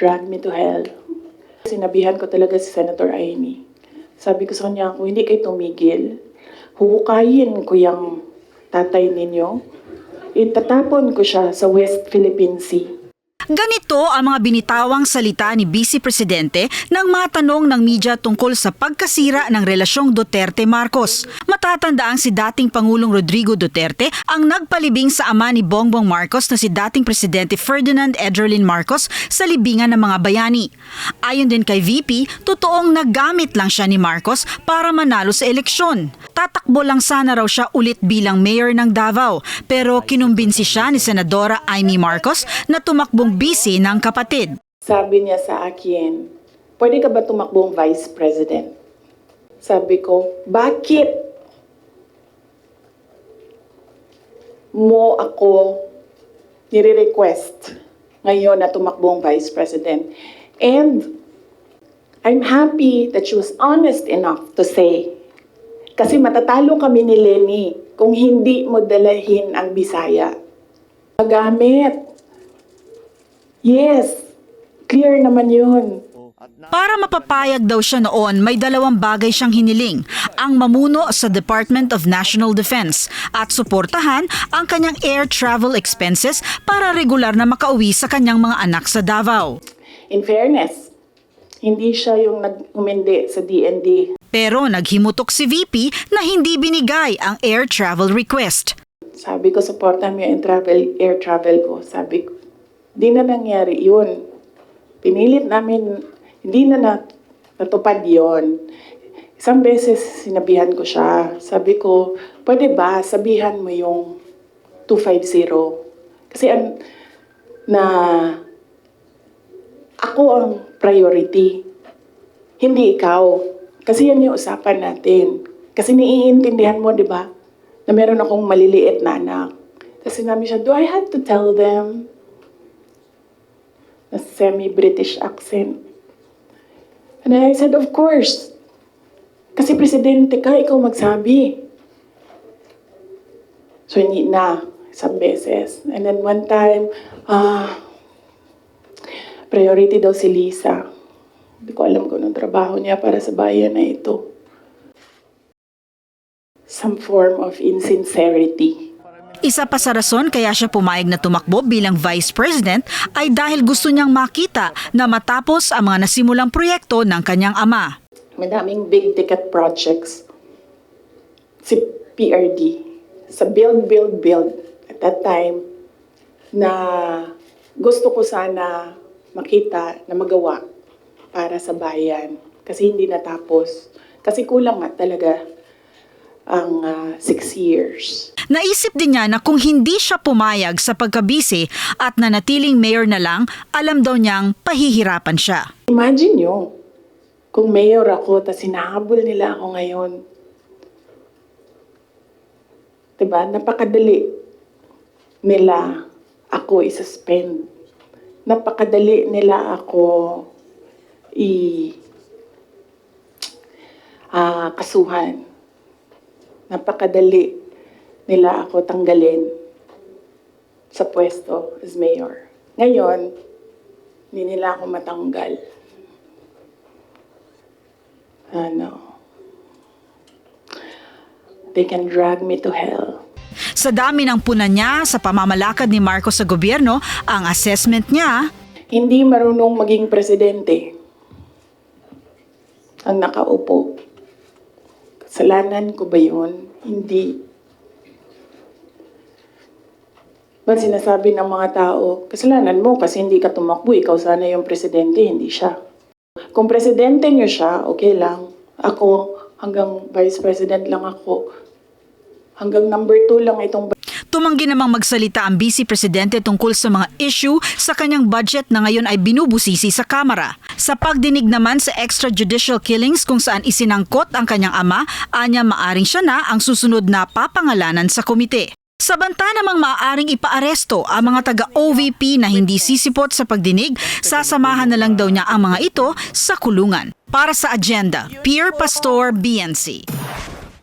drag me to hell. Sinabihan ko talaga si Senator Amy. Sabi ko sa kanya, kung hindi kayo tumigil, huhukayin ko yung tatay ninyo. Itatapon ko siya sa West Philippine Sea. Ganito ang mga binitawang salita ni Vice Presidente nang matanong ng media tungkol sa pagkasira ng relasyong Duterte-Marcos. Matatandaang si dating Pangulong Rodrigo Duterte ang nagpalibing sa ama ni Bongbong Marcos na si dating Presidente Ferdinand Edgerlin Marcos sa libingan ng mga bayani. Ayon din kay VP, totoong naggamit lang siya ni Marcos para manalo sa eleksyon. Tatakbo lang sana raw siya ulit bilang mayor ng Davao, pero kinumbinsi siya ni Senadora Amy Marcos na tumakbong bisi ng kapatid. Sabi niya sa akin, pwede ka ba tumakbong Vice President? Sabi ko, bakit mo ako nire-request ngayon na tumakbong Vice President? And I'm happy that she was honest enough to say, kasi matatalo kami ni Lenny kung hindi mo dalahin ang Bisaya. Magamit. Yes, clear naman yun. Para mapapayag daw siya noon, may dalawang bagay siyang hiniling. Ang mamuno sa Department of National Defense at suportahan ang kanyang air travel expenses para regular na makauwi sa kanyang mga anak sa Davao. In fairness, hindi siya yung nag-umindi sa DND. Pero naghimutok si VP na hindi binigay ang air travel request. Sabi ko, supportan mo yung air travel ko. Sabi ko, di na nangyari yun. Pinilit namin, hindi na natupad yun. Isang beses sinabihan ko siya. Sabi ko, pwede ba sabihan mo yung 250? Kasi ako ang priority. Hindi ikaw. Kasi yan yung usapan natin. Kasi naiintindihan mo, di ba? Na meron akong maliliit na anak. Tapos sinabi siya, do I have to tell them? A semi-British accent. And I said, of course. Kasi presidente ka, ikaw magsabi. So, hindi na. Isang beses. And then one time, priority daw si Lisa. Hindi ko alam kung anong trabaho niya para sa bayan na ito. Some form of insincerity. Isa pa sa rason kaya siya pumayag na tumakbo bilang Vice President ay dahil gusto niyang makita na matapos ang mga nasimulang proyekto ng kanyang ama. Madaming big ticket projects. Si PRD. Sa build. At that time, na gusto ko sana makita na magawa para sa bayan. Kasi hindi natapos. Kasi kulang nga talaga ang 6 years. Naisip din niya na kung hindi siya pumayag sa pagkabisi at nanatiling mayor na lang, alam daw niyang pahihirapan siya. Imagine nyo, kung mayor ako, tapos hinahabol nila ako ngayon. Diba? Napakadali nila ako i-suspend. Napakadali nila ako kasuhan. Napakadali nila ako tanggalin sa pwesto as mayor. Ngayon, hindi nila ako matanggal. They can drag me to hell. Sa dami ng punan niya sa pamamalakad ni Marcos sa gobyerno, ang assessment niya, hindi marunong maging presidente ang nakaupo. Kasalanan ko ba yun? Hindi. Ba't sinasabi ng mga tao, kasalanan mo kasi hindi ka tumakbo, ikaw sana yung presidente, hindi siya. Kung presidente niyo siya, okay lang. Ako, hanggang vice president lang ako. Hanggang number 2 lang itong. Tumanggi namang magsalita ang Vice Presidente tungkol sa mga issue sa kanyang budget na ngayon ay binubusisi sa Kamara. Sa pagdinig naman sa extrajudicial killings kung saan isinangkot ang kanyang ama, anya maaring siya na ang susunod na papangalanan sa komite. Sa banta namang maaaring ipaaresto ang mga taga-OVP na hindi sisipot sa pagdinig, sasamahan na lang daw niya ang mga ito sa kulungan. Para sa Agenda, Pierre Pastor, BNC.